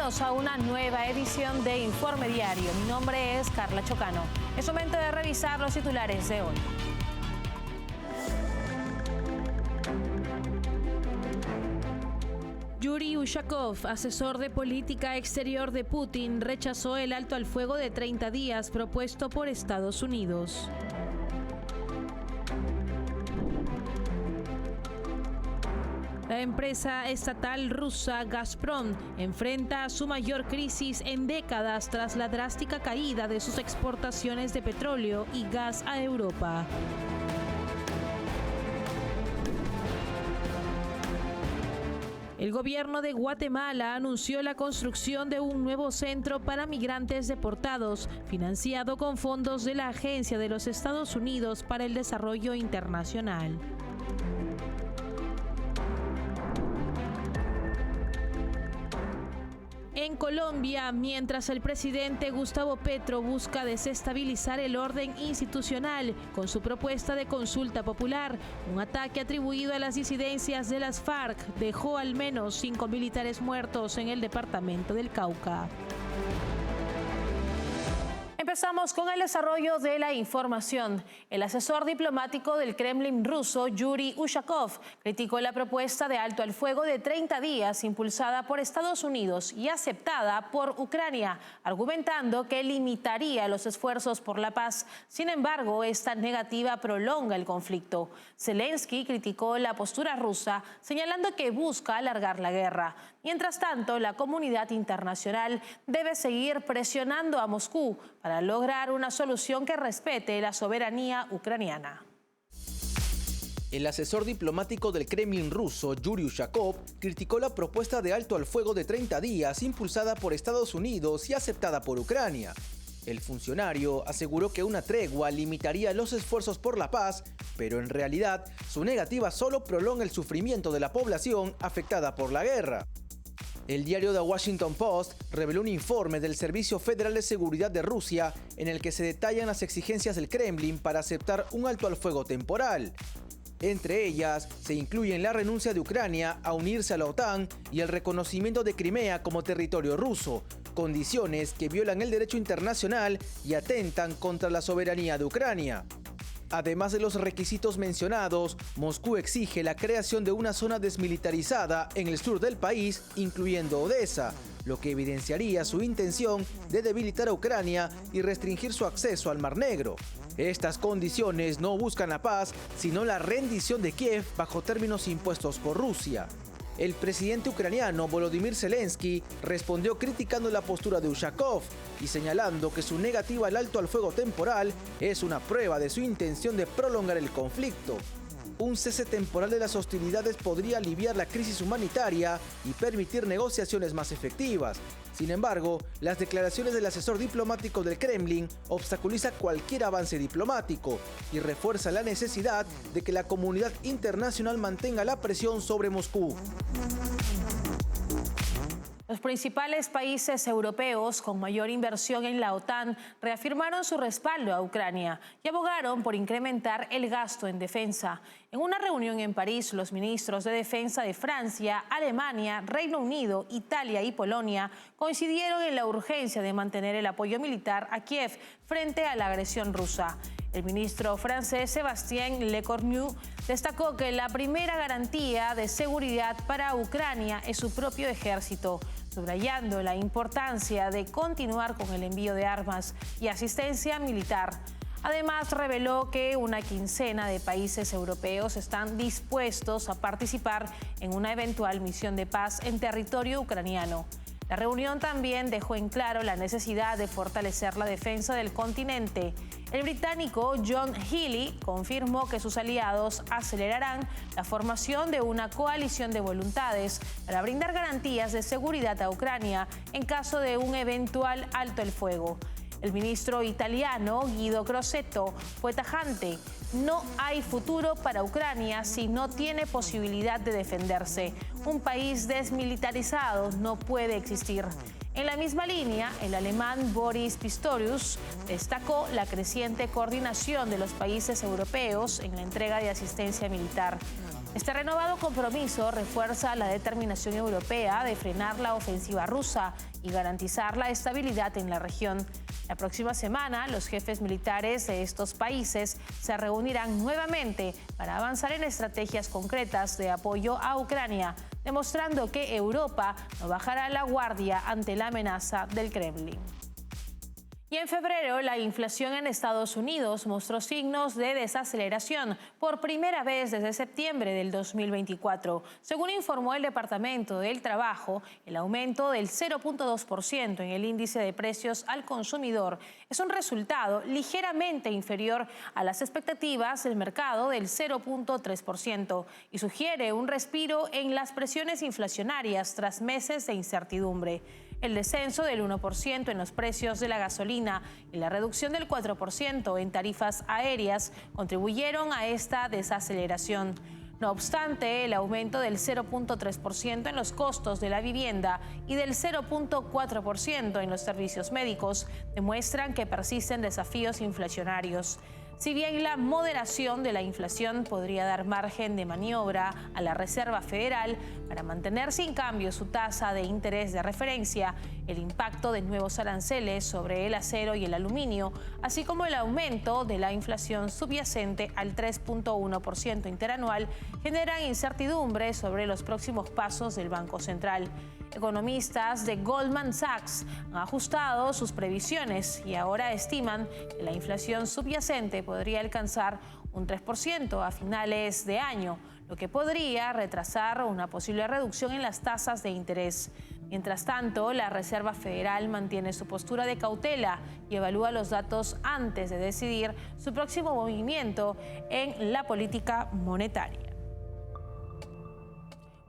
Bienvenidos a una nueva edición de Informe Diario. Mi nombre es Carla Chocano. Es momento de revisar los titulares de hoy. Yuri Ushakov, asesor de política exterior de Putin, rechazó el alto al fuego de 30 días propuesto por Estados Unidos. La empresa estatal rusa Gazprom enfrenta su mayor crisis en décadas tras la drástica caída de sus exportaciones de petróleo y gas a Europa. El gobierno de Guatemala anunció la construcción de un nuevo centro para migrantes deportados, financiado con fondos de la Agencia de los Estados Unidos para el Desarrollo Internacional. En Colombia, mientras el presidente Gustavo Petro busca desestabilizar el orden institucional con su propuesta de consulta popular, un ataque atribuido a las disidencias de las FARC dejó al menos 5 militares muertos en el departamento del Cauca. Empezamos con el desarrollo de la información. El asesor diplomático del Kremlin ruso, Yuri Ushakov, criticó la propuesta de alto al fuego de 30 días impulsada por Estados Unidos y aceptada por Ucrania, argumentando que limitaría los esfuerzos por la paz. Sin embargo, esta negativa prolonga el conflicto. Zelensky criticó la postura rusa, señalando que busca alargar la guerra. Mientras tanto, la comunidad internacional debe seguir presionando a Moscú para lograr una solución que respete la soberanía ucraniana. El asesor diplomático del Kremlin ruso, Yuri Ushakov, criticó la propuesta de alto al fuego de 30 días impulsada por Estados Unidos y aceptada por Ucrania. El funcionario aseguró que una tregua limitaría los esfuerzos por la paz, pero en realidad su negativa solo prolonga el sufrimiento de la población afectada por la guerra. El diario The Washington Post reveló un informe del Servicio Federal de Seguridad de Rusia en el que se detallan las exigencias del Kremlin para aceptar un alto al fuego temporal. Entre ellas se incluyen la renuncia de Ucrania a unirse a la OTAN y el reconocimiento de Crimea como territorio ruso, condiciones que violan el derecho internacional y atentan contra la soberanía de Ucrania. Además de los requisitos mencionados, Moscú exige la creación de una zona desmilitarizada en el sur del país, incluyendo Odessa, lo que evidenciaría su intención de debilitar a Ucrania y restringir su acceso al Mar Negro. Estas condiciones no buscan la paz, sino la rendición de Kiev bajo términos impuestos por Rusia. El presidente ucraniano Volodymyr Zelensky respondió criticando la postura de Ushakov y señalando que su negativa al alto al fuego temporal es una prueba de su intención de prolongar el conflicto. Un cese temporal de las hostilidades podría aliviar la crisis humanitaria y permitir negociaciones más efectivas. Sin embargo, las declaraciones del asesor diplomático del Kremlin obstaculizan cualquier avance diplomático y refuerza la necesidad de que la comunidad internacional mantenga la presión sobre Moscú. Los principales países europeos con mayor inversión en la OTAN reafirmaron su respaldo a Ucrania y abogaron por incrementar el gasto en defensa. En una reunión en París, los ministros de Defensa de Francia, Alemania, Reino Unido, Italia y Polonia coincidieron en la urgencia de mantener el apoyo militar a Kiev frente a la agresión rusa. El ministro francés Sébastien Lecornu destacó que la primera garantía de seguridad para Ucrania es su propio ejército, subrayando la importancia de continuar con el envío de armas y asistencia militar. Además, reveló que una quincena de países europeos están dispuestos a participar en una eventual misión de paz en territorio ucraniano. La reunión también dejó en claro la necesidad de fortalecer la defensa del continente. El británico John Healey confirmó que sus aliados acelerarán la formación de una coalición de voluntades para brindar garantías de seguridad a Ucrania en caso de un eventual alto el fuego. El ministro italiano Guido Crosetto fue tajante: no hay futuro para Ucrania si no tiene posibilidad de defenderse. Un país desmilitarizado no puede existir. En la misma línea, el alemán Boris Pistorius destacó la creciente coordinación de los países europeos en la entrega de asistencia militar. Este renovado compromiso refuerza la determinación europea de frenar la ofensiva rusa y garantizar la estabilidad en la región. La próxima semana, los jefes militares de estos países se reunirán nuevamente para avanzar en estrategias concretas de apoyo a Ucrania, demostrando que Europa no bajará la guardia ante la amenaza del Kremlin. Y en febrero, la inflación en Estados Unidos mostró signos de desaceleración por primera vez desde septiembre del 2024. Según informó el Departamento del Trabajo, el aumento del 0.2% en el índice de precios al consumidor es un resultado ligeramente inferior a las expectativas del mercado del 0.3% y sugiere un respiro en las presiones inflacionarias tras meses de incertidumbre. El descenso del 1% en los precios de la gasolina y la reducción del 4% en tarifas aéreas contribuyeron a esta desaceleración. No obstante, el aumento del 0.3% en los costos de la vivienda y del 0.4% en los servicios médicos demuestran que persisten desafíos inflacionarios. Si bien la moderación de la inflación podría dar margen de maniobra a la Reserva Federal para mantener sin cambio su tasa de interés de referencia, el impacto de nuevos aranceles sobre el acero y el aluminio, así como el aumento de la inflación subyacente al 3.1% interanual, generan incertidumbre sobre los próximos pasos del Banco Central. Economistas de Goldman Sachs han ajustado sus previsiones y ahora estiman que la inflación subyacente podría alcanzar un 3% a finales de año, lo que podría retrasar una posible reducción en las tasas de interés. Mientras tanto, la Reserva Federal mantiene su postura de cautela y evalúa los datos antes de decidir su próximo movimiento en la política monetaria.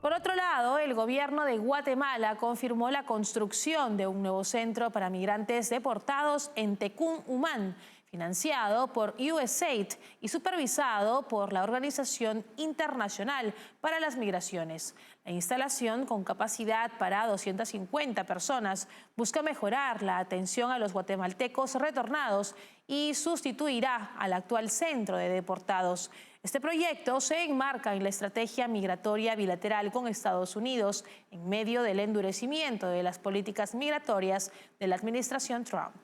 Por otro lado, el gobierno de Guatemala confirmó la construcción de un nuevo centro para migrantes deportados en Tecún Umán, financiado por USAID y supervisado por la Organización Internacional para las Migraciones. La instalación, con capacidad para 250 personas, busca mejorar la atención a los guatemaltecos retornados y sustituirá al actual centro de deportados. Este proyecto se enmarca en la estrategia migratoria bilateral con Estados Unidos en medio del endurecimiento de las políticas migratorias de la administración Trump.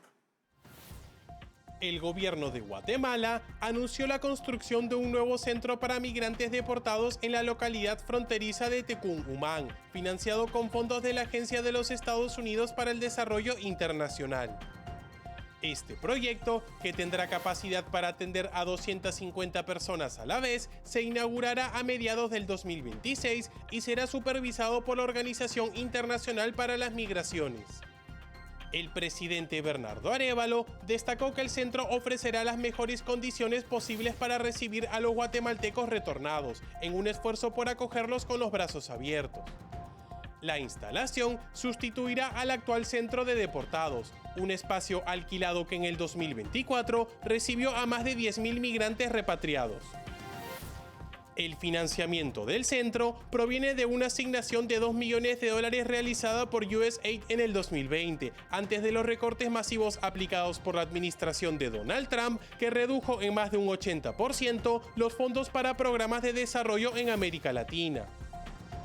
El gobierno de Guatemala anunció la construcción de un nuevo centro para migrantes deportados en la localidad fronteriza de Tecún Umán, financiado con fondos de la Agencia de los Estados Unidos para el Desarrollo Internacional. Este proyecto, que tendrá capacidad para atender a 250 personas a la vez, se inaugurará a mediados del 2026 y será supervisado por la Organización Internacional para las Migraciones. El presidente Bernardo Arévalo destacó que el centro ofrecerá las mejores condiciones posibles para recibir a los guatemaltecos retornados, en un esfuerzo por acogerlos con los brazos abiertos. La instalación sustituirá al actual centro de deportados, un espacio alquilado que en el 2024 recibió a más de 10.000 migrantes repatriados. El financiamiento del centro proviene de una asignación de $2 millones realizada por USAID en el 2020, antes de los recortes masivos aplicados por la administración de Donald Trump, que redujo en más de un 80% los fondos para programas de desarrollo en América Latina.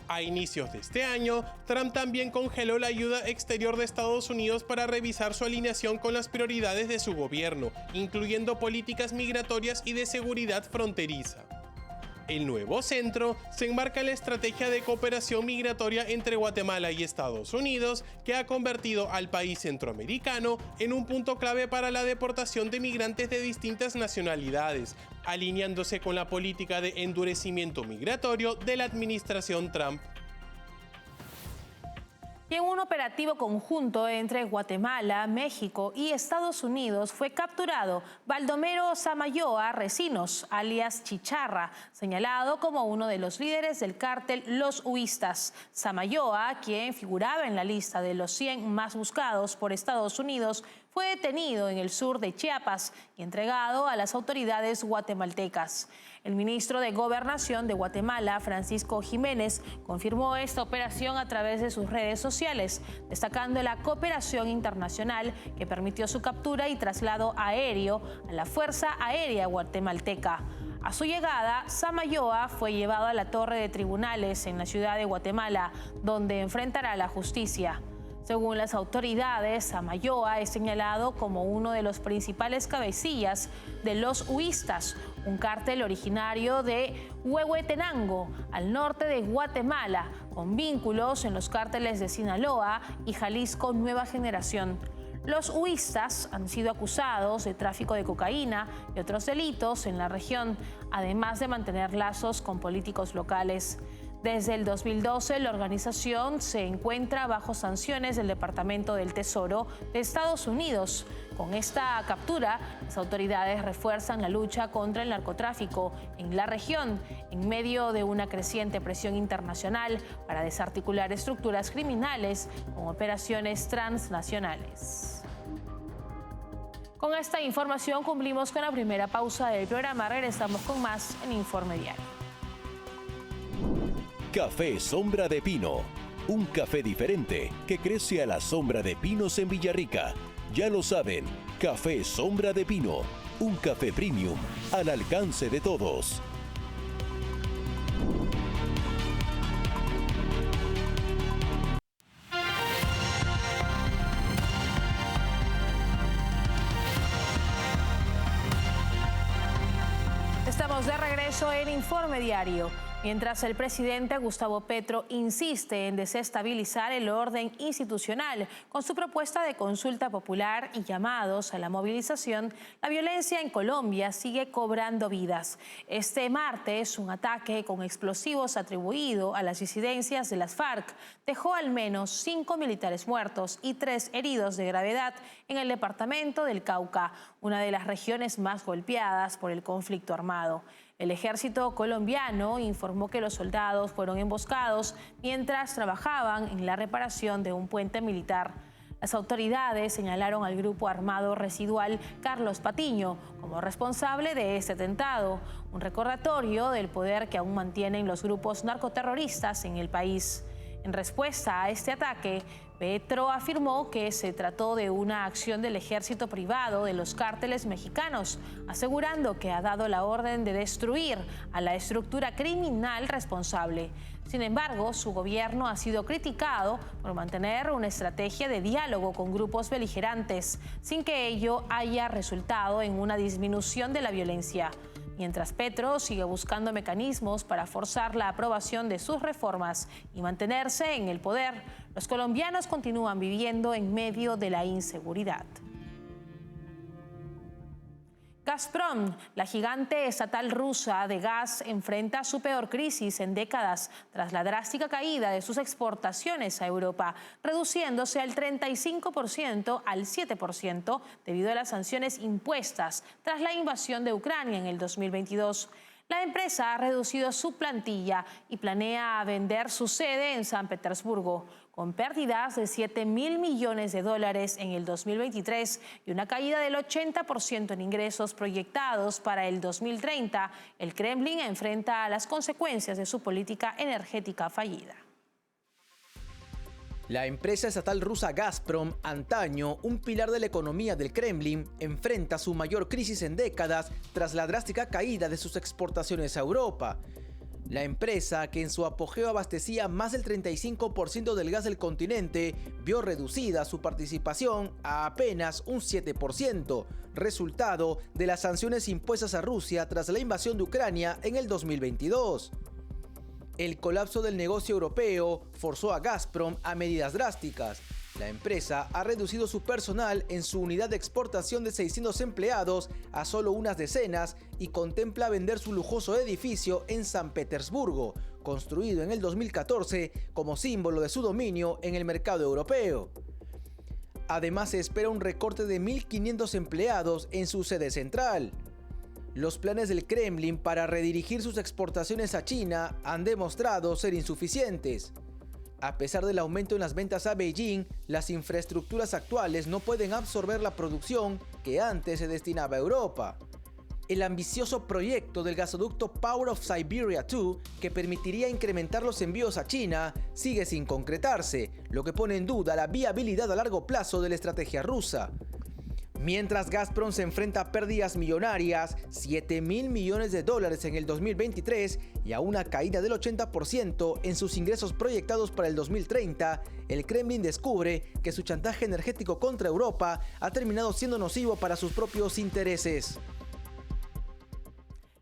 A inicios de este año, Trump también congeló la ayuda exterior de Estados Unidos para revisar su alineación con las prioridades de su gobierno, incluyendo políticas migratorias y de seguridad fronteriza. El nuevo centro se enmarca en la estrategia de cooperación migratoria entre Guatemala y Estados Unidos, que ha convertido al país centroamericano en un punto clave para la deportación de migrantes de distintas nacionalidades, alineándose con la política de endurecimiento migratorio de la administración Trump. Y en un operativo conjunto entre Guatemala, México y Estados Unidos fue capturado Baldomero Samayoa Recinos, alias Chicharra, señalado como uno de los líderes del cártel Los Huistas. Samayoa, quien figuraba en la lista de los 100 más buscados por Estados Unidos, fue detenido en el sur de Chiapas y entregado a las autoridades guatemaltecas. El ministro de Gobernación de Guatemala, Francisco Jiménez, confirmó esta operación a través de sus redes sociales, destacando la cooperación internacional que permitió su captura y traslado aéreo a la Fuerza Aérea Guatemalteca. A su llegada, Samayoa fue llevado a la torre de tribunales en la ciudad de Guatemala, donde enfrentará la justicia. Según las autoridades, Samayoa es señalado como uno de los principales cabecillas de los huistas, un cártel originario de Huehuetenango, al norte de Guatemala, con vínculos en los cárteles de Sinaloa y Jalisco Nueva Generación. Los huistas han sido acusados de tráfico de cocaína y otros delitos en la región, además de mantener lazos con políticos locales. Desde el 2012, la organización se encuentra bajo sanciones del Departamento del Tesoro de Estados Unidos. Con esta captura, las autoridades refuerzan la lucha contra el narcotráfico en la región, en medio de una creciente presión internacional para desarticular estructuras criminales con operaciones transnacionales. Con esta información cumplimos con la primera pausa del programa. Regresamos con más en Informe Diario. Café Sombra de Pino, un café diferente que crece a la sombra de pinos en Villarrica. Ya lo saben, Café Sombra de Pino, un café premium al alcance de todos. Estamos de regreso en Informe Diario. Mientras el presidente Gustavo Petro insiste en desestabilizar el orden institucional con su propuesta de consulta popular y llamados a la movilización, la violencia en Colombia sigue cobrando vidas. Este martes, un ataque con explosivos atribuido a las disidencias de las FARC dejó al menos 5 militares muertos y 3 heridos de gravedad en el departamento del Cauca, una de las regiones más golpeadas por el conflicto armado. El ejército colombiano informó que los soldados fueron emboscados mientras trabajaban en la reparación de un puente militar. Las autoridades señalaron al grupo armado residual Carlos Patiño como responsable de este atentado, un recordatorio del poder que aún mantienen los grupos narcoterroristas en el país. En respuesta a este ataque, Petro afirmó que se trató de una acción del ejército privado de los cárteles mexicanos, asegurando que ha dado la orden de destruir a la estructura criminal responsable. Sin embargo, su gobierno ha sido criticado por mantener una estrategia de diálogo con grupos beligerantes, sin que ello haya resultado en una disminución de la violencia. Mientras Petro sigue buscando mecanismos para forzar la aprobación de sus reformas y mantenerse en el poder, los colombianos continúan viviendo en medio de la inseguridad. Gazprom, la gigante estatal rusa de gas, enfrenta su peor crisis en décadas tras la drástica caída de sus exportaciones a Europa, reduciéndose al 35% al 7% debido a las sanciones impuestas tras la invasión de Ucrania en el 2022. La empresa ha reducido su plantilla y planea vender su sede en San Petersburgo, con pérdidas de $7.000 millones en el 2023 y una caída del 80% en ingresos proyectados para el 2030. El Kremlin enfrenta las consecuencias de su política energética fallida. La empresa estatal rusa Gazprom, antaño un pilar de la economía del Kremlin, enfrenta su mayor crisis en décadas tras la drástica caída de sus exportaciones a Europa. La empresa, que en su apogeo abastecía más del 35% del gas del continente, vio reducida su participación a apenas un 7%, resultado de las sanciones impuestas a Rusia tras la invasión de Ucrania en el 2022. El colapso del negocio europeo forzó a Gazprom a medidas drásticas. La empresa ha reducido su personal en su unidad de exportación de 600 empleados a solo unas decenas y contempla vender su lujoso edificio en San Petersburgo, construido en el 2014 como símbolo de su dominio en el mercado europeo. Además, se espera un recorte de 1.500 empleados en su sede central. Los planes del Kremlin para redirigir sus exportaciones a China han demostrado ser insuficientes. A pesar del aumento en las ventas a Beijing, las infraestructuras actuales no pueden absorber la producción que antes se destinaba a Europa. El ambicioso proyecto del gasoducto Power of Siberia 2, que permitiría incrementar los envíos a China, sigue sin concretarse, lo que pone en duda la viabilidad a largo plazo de la estrategia rusa. Mientras Gazprom se enfrenta a pérdidas millonarias, 7.000 millones de dólares en el 2023 y a una caída del 80% en sus ingresos proyectados para el 2030, el Kremlin descubre que su chantaje energético contra Europa ha terminado siendo nocivo para sus propios intereses.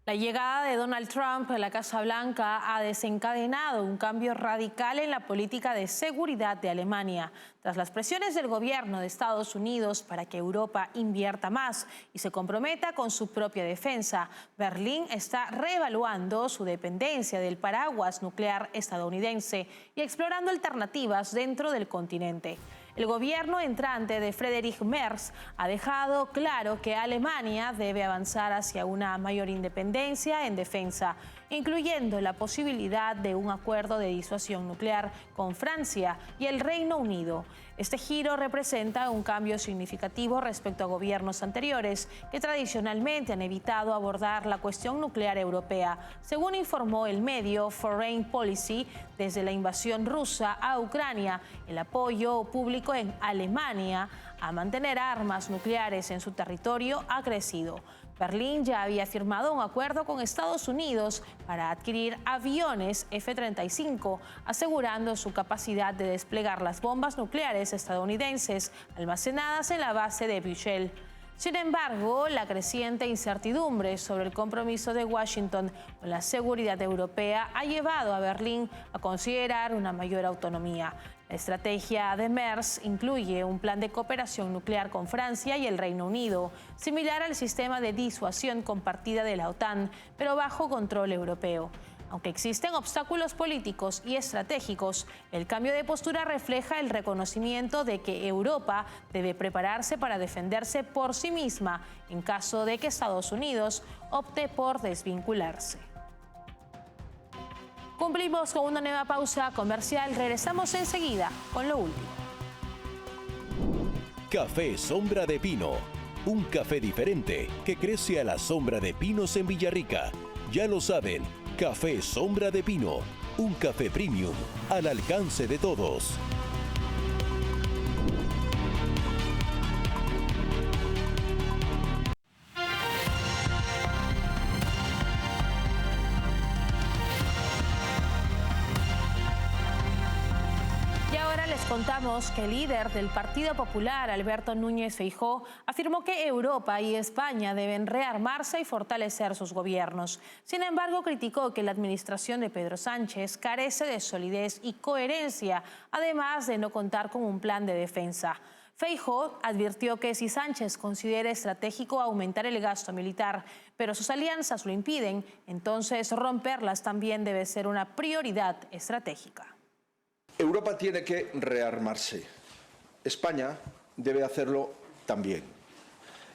La llegada de Donald Trump a la Casa Blanca ha desencadenado un cambio radical en la política de seguridad de Alemania. Tras las presiones del gobierno de Estados Unidos para que Europa invierta más y se comprometa con su propia defensa, Berlín está reevaluando su dependencia del paraguas nuclear estadounidense y explorando alternativas dentro del continente. El gobierno entrante de Friedrich Merz ha dejado claro que Alemania debe avanzar hacia una mayor independencia en defensa, incluyendo la posibilidad de un acuerdo de disuasión nuclear con Francia y el Reino Unido. Este giro representa un cambio significativo respecto a gobiernos anteriores que tradicionalmente han evitado abordar la cuestión nuclear europea, según informó el medio Foreign Policy. Desde la invasión rusa a Ucrania, el apoyo público en Alemania a mantener armas nucleares en su territorio ha crecido. Berlín ya había firmado un acuerdo con Estados Unidos para adquirir aviones F-35, asegurando su capacidad de desplegar las bombas nucleares estadounidenses almacenadas en la base de Büchel. Sin embargo, la creciente incertidumbre sobre el compromiso de Washington con la seguridad europea ha llevado a Berlín a considerar una mayor autonomía. La estrategia de Merz incluye un plan de cooperación nuclear con Francia y el Reino Unido, similar al sistema de disuasión compartida de la OTAN, pero bajo control europeo. Aunque existen obstáculos políticos y estratégicos, el cambio de postura refleja el reconocimiento de que Europa debe prepararse para defenderse por sí misma en caso de que Estados Unidos opte por desvincularse. Cumplimos con una nueva pausa comercial. Regresamos enseguida con lo último. Café Sombra de Pino. Un café diferente que crece a la sombra de pinos en Villarrica. Ya lo saben, Café Sombra de Pino. Un café premium al alcance de todos. Contamos que el líder del Partido Popular, Alberto Núñez Feijóo, afirmó que Europa y España deben rearmarse y fortalecer sus gobiernos. Sin embargo, criticó que la administración de Pedro Sánchez carece de solidez y coherencia, además de no contar con un plan de defensa. Feijóo advirtió que si Sánchez considera estratégico aumentar el gasto militar, pero sus alianzas lo impiden, entonces romperlas también debe ser una prioridad estratégica. Europa tiene que rearmarse. España debe hacerlo también.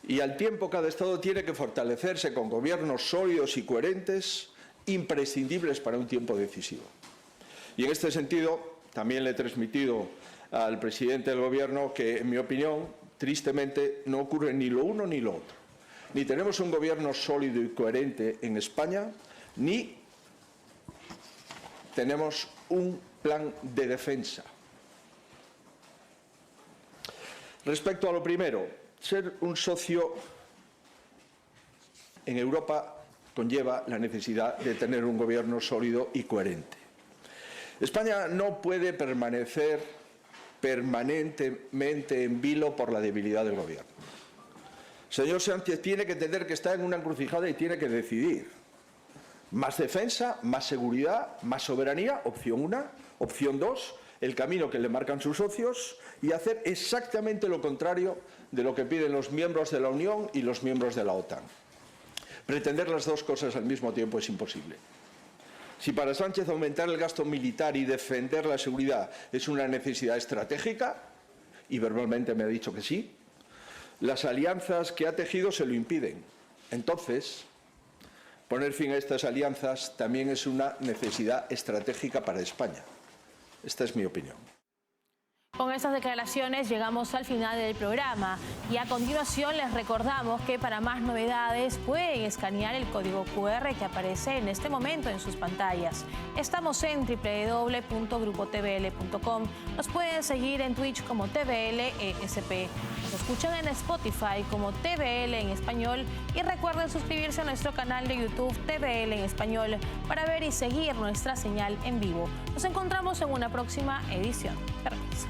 Y al tiempo cada Estado tiene que fortalecerse con gobiernos sólidos y coherentes, imprescindibles para un tiempo decisivo. Y en este sentido, también le he transmitido al presidente del Gobierno que, en mi opinión, tristemente no ocurre ni lo uno ni lo otro. Ni tenemos un gobierno sólido y coherente en España, ni tenemos un plan de defensa. Respecto a lo primero, ser un socio en Europa conlleva la necesidad de tener un gobierno sólido y coherente. España no puede permanecer permanentemente en vilo por la debilidad del gobierno. Señor Sánchez tiene que entender que está en una encrucijada y tiene que decidir. Más defensa, más seguridad, más soberanía, opción 1. Opción 2, el camino que le marcan sus socios y hacer exactamente lo contrario de lo que piden los miembros de la Unión y los miembros de la OTAN. Pretender las dos cosas al mismo tiempo es imposible. Si para Sánchez aumentar el gasto militar y defender la seguridad es una necesidad estratégica, y verbalmente me ha dicho que sí, las alianzas que ha tejido se lo impiden. Entonces, poner fin a estas alianzas también es una necesidad estratégica para España. Esta es mi opinión. Con estas declaraciones llegamos al final del programa y a continuación les recordamos que para más novedades pueden escanear el código QR que aparece en este momento en sus pantallas. Estamos en www.grupotvl.com. Nos pueden seguir en Twitch como TVLESP. Nos escuchan en Spotify como TVL en español y recuerden suscribirse a nuestro canal de YouTube TVL en español para ver y seguir nuestra señal en vivo. Nos encontramos en una próxima edición. Permiso.